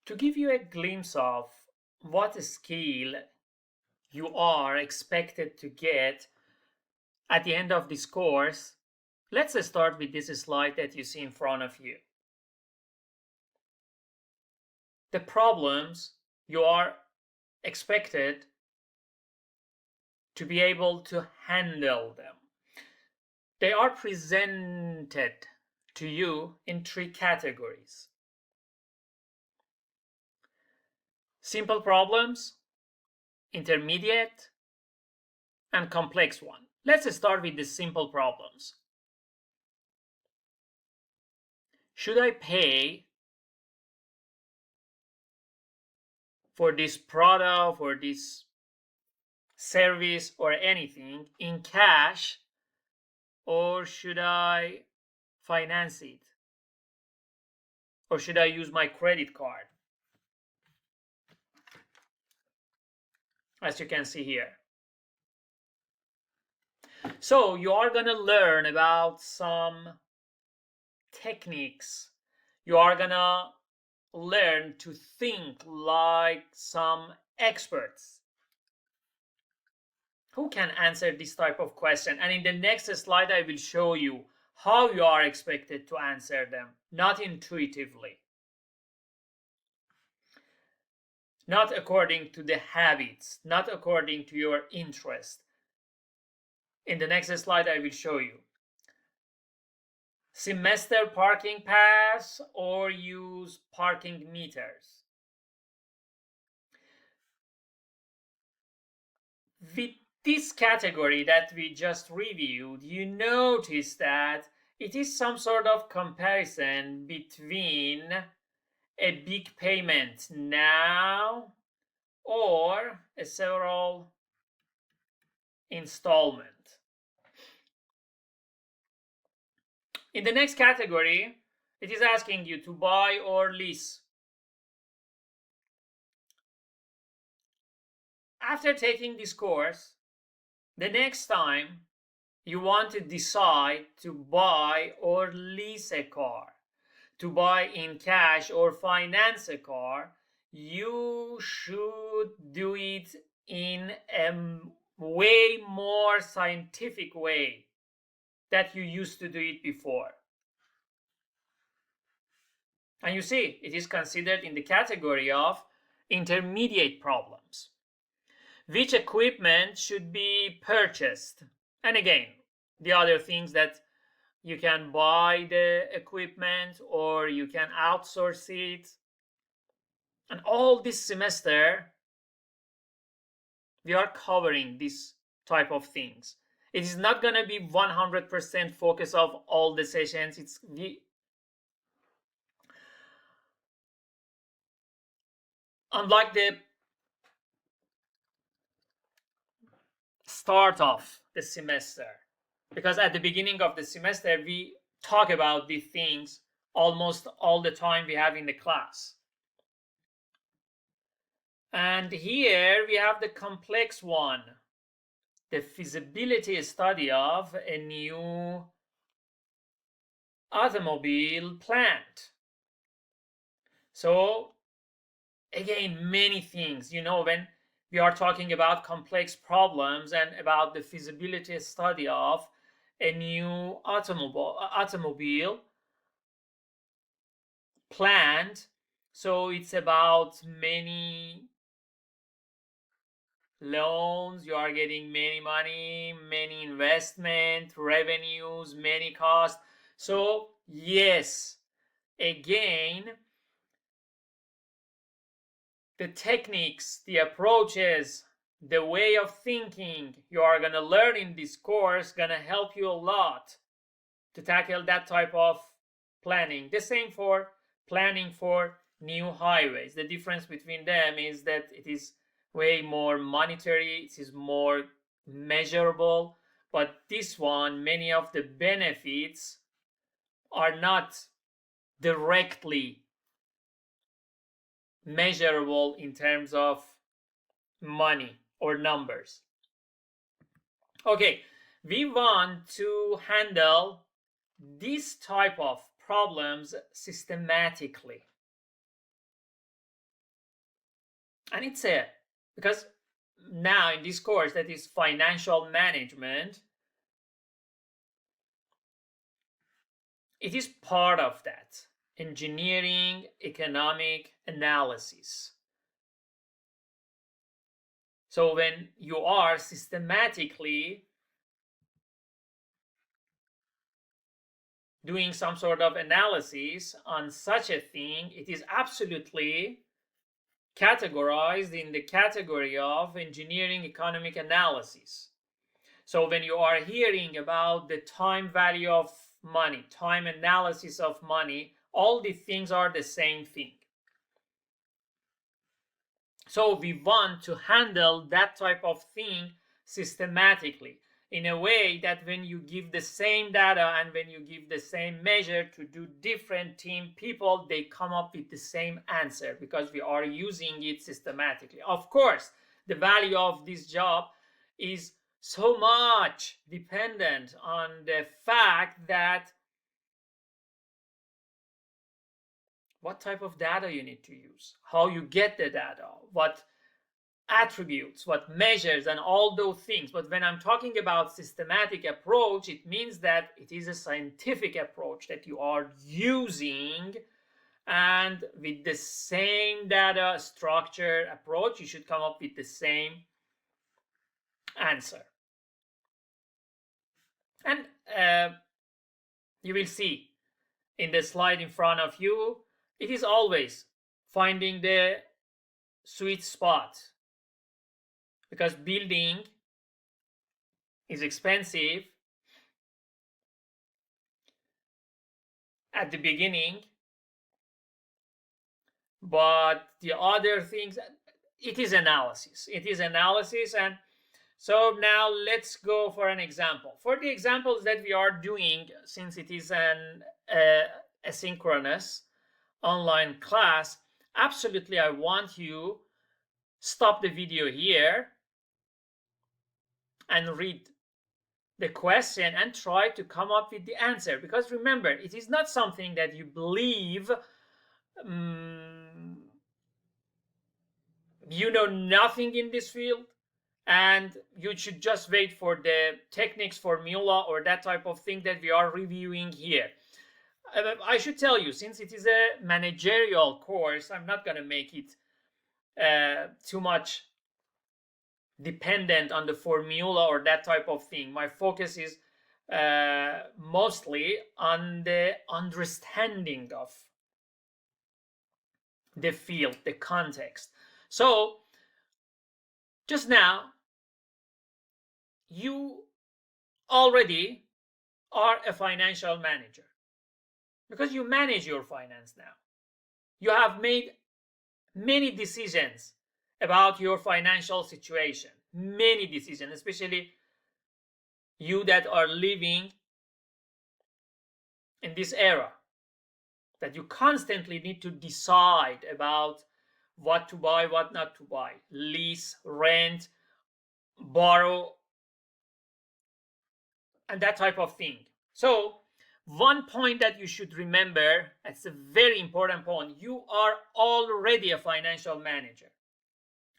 To give you a glimpse of what skill you are expected to get at the end of this course, let's start with this slide that you see in front of you. The problems you are expected to be able to handle them. They are presented to you in three categories: simple problems, intermediate, and complex one. Let's start with the simple problems. Should I pay for this product, for this service, or anything in cash, or should I finance it? Or should I use my credit card? As you can see here. So you are gonna learn about some techniques. You are gonna learn to think like some experts who can answer this type of question. And in the next slide, I will show you how you are expected to answer them, not intuitively, not according to the habits, not according to your interest. In the next slide, I will show you. Semester parking pass or use parking meters. With this category that we just reviewed, you notice that it is some sort of comparison between a big payment now or a several installment. In the next category, it is asking you to buy or lease. After taking this course, the next time you want to decide to buy or lease a car, to buy in cash or finance a car, you should do it in a way more scientific way that you used to do it before. And you see, it is considered in the category of intermediate problems. Which equipment should be purchased? And again, the other things that you can buy the equipment or you can outsource it. And all this semester, we are covering this type of things. It is not going to be 100% focus of all the sessions. Unlike the start of the semester, because at the beginning of the semester we talk about these things almost all the time we have in the class. And here we have the complex one, the feasibility study of a new automobile plant. So again, many things, when we are talking about complex problems and about the feasibility study of a new automobile plant, so it's about many loans, you are getting many money, many investment, revenues, many costs. So yes, again, the techniques, the approaches, the way of thinking you are going to learn in this course going to help you a lot to tackle that type of planning. The same for planning for new highways. The difference between them is that it is way more monetary, it is more measurable, but this one, many of the benefits are not directly measurable in terms of money or numbers. Okay, we want to handle this type of problems systematically. And it's because now in this course that is financial management, it is part of that engineering economic analysis. So when you are systematically doing some sort of analysis on such a thing, it is absolutely categorized in the category of engineering economic analysis. So when you are hearing about the time value of money, time analysis of money, all these things are the same thing. So we want to handle that type of thing systematically in a way that when you give the same data and when you give the same measure to do different team people, they come up with the same answer because we are using it systematically. Of course, the value of this job is so much dependent on the fact that what type of data you need to use, how you get the data, what attributes, what measures, and all those things. But when I'm talking about systematic approach, it means that it is a scientific approach that you are using, and with the same data structure approach, you should come up with the same answer. And you will see in the slide in front of you, it is always finding the sweet spot, because building is expensive at the beginning, but the other things, it is analysis. And so now let's go for an example. For the examples that we are doing, since it is an asynchronous online class, absolutely I want you stop the video here and read the question and try to come up with the answer, because remember, it is not something that you believe you know nothing in this field and you should just wait for the techniques, formula, or that type of thing that we are reviewing here. I should tell you, since it is a managerial course, I'm not going to make it too much dependent on the formula or that type of thing. My focus is mostly on the understanding of the field, the context. So just now, you already are a financial manager because you manage your finance now. You have made many decisions about your financial situation, many decisions, especially you that are living in this era, that you constantly need to decide about what to buy, what not to buy, lease, rent, borrow, and that type of thing. So one point that you should remember, it's a very important point, you are already a financial manager.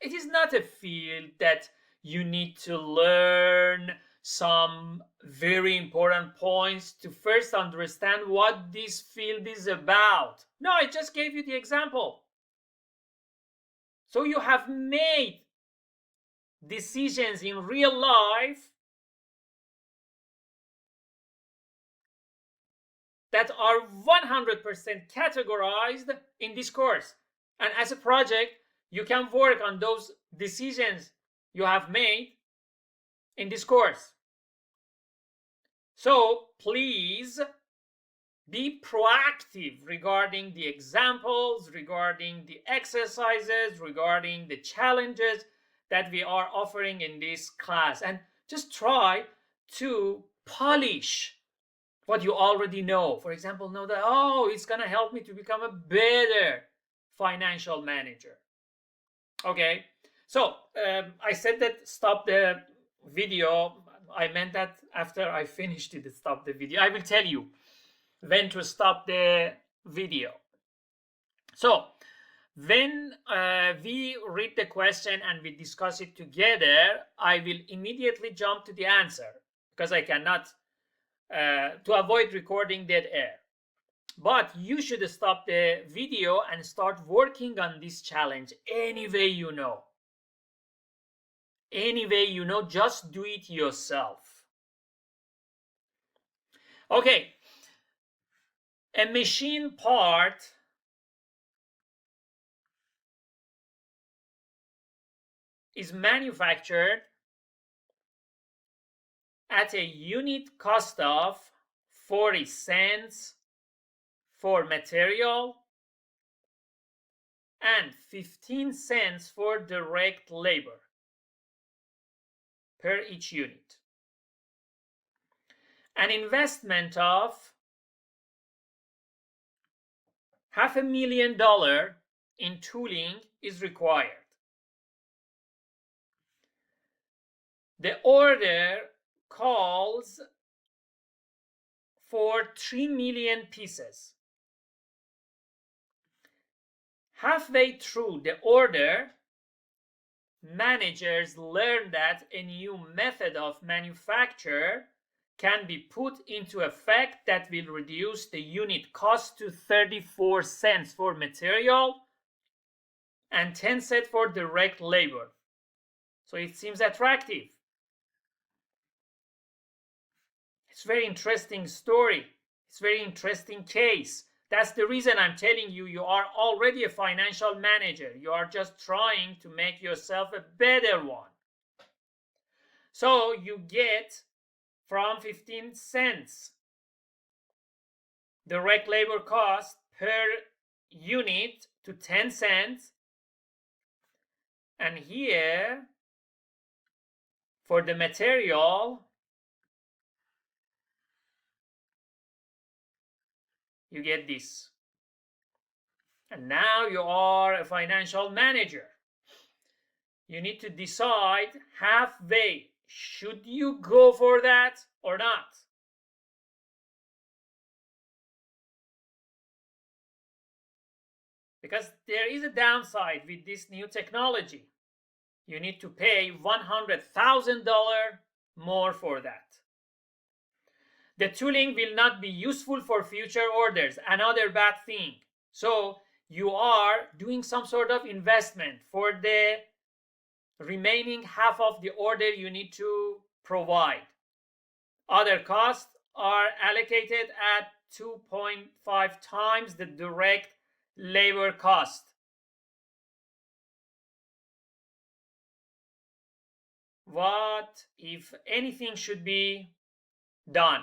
It is not a field that you need to learn some very important points to first understand what this field is about. No, I just gave you the example. So you have made decisions in real life that are 100% categorized in this course. And as a project, you can work on those decisions you have made in this course. So please be proactive regarding the examples, regarding the exercises, regarding the challenges that we are offering in this class, and just try to polish what you already know. For example, know that, it's going to help me to become a better financial manager. Okay, so I said that stop the video. I meant that after I finished it, stop the video. I will tell you when to stop the video. So When we read the question and we discuss it together, I will immediately jump to the answer because I cannot, to avoid recording dead air. But you should stop the video and start working on this challenge any way you know. Any way you know, just do it yourself. Okay, a machine part is manufactured at a unit cost of 40 cents for material and 15 cents for direct labor per each unit. An investment of $500,000 in tooling is required. The order calls for 3 million pieces. Halfway through the order, managers learn that a new method of manufacture can be put into effect that will reduce the unit cost to 34 cents for material and 10 cents for direct labor. So it seems attractive. It's a very interesting story. It's a very interesting case. That's the reason I'm telling you, you are already a financial manager. You are just trying to make yourself a better one. So you get from 15 cents direct labor cost per unit to 10 cents. And here, for the material, you get this. And now you are a financial manager. You need to decide halfway, should you go for that or not? Because there is a downside with this new technology. You need to pay $100,000 more for that. The tooling will not be useful for future orders, another bad thing. So you are doing some sort of investment for the remaining half of the order you need to provide. Other costs are allocated at 2.5 times the direct labor cost. What, if anything, should be done?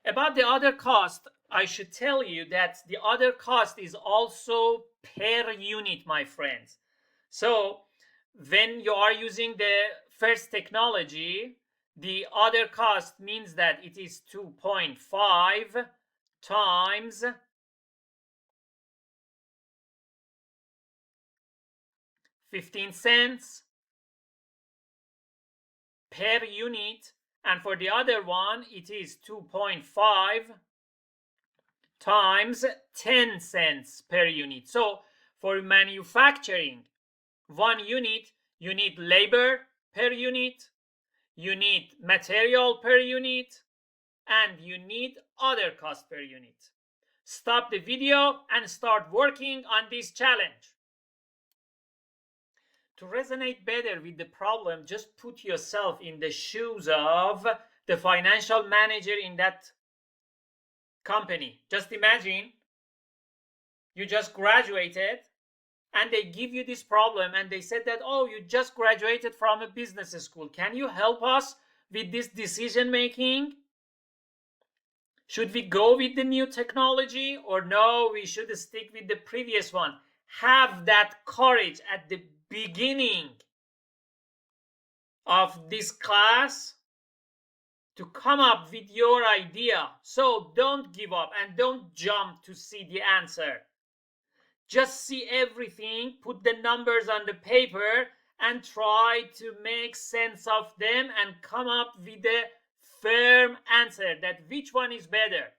About the other cost, I should tell you that the other cost is also per unit, my friends. So when you are using the first technology, the other cost means that it is 2.5 times 15 cents per unit, and for the other one it is 2.5 times 10 cents per unit. So for manufacturing 1 unit, you need labor per unit, you need material per unit, and you need other costs per unit. Stop the video and start working on this challenge. To resonate better with the problem, just put yourself in the shoes of the financial manager in that company. Just imagine you just graduated and they give you this problem and they said that, oh, you just graduated from a business school. Can you help us with this decision making? Should we go with the new technology or no, we should stick with the previous one? Have that courage at the beginning of this class to come up with your idea. So don't give up and don't jump to see the answer. Just see everything, put the numbers on the paper and try to make sense of them and come up with a firm answer that which one is better.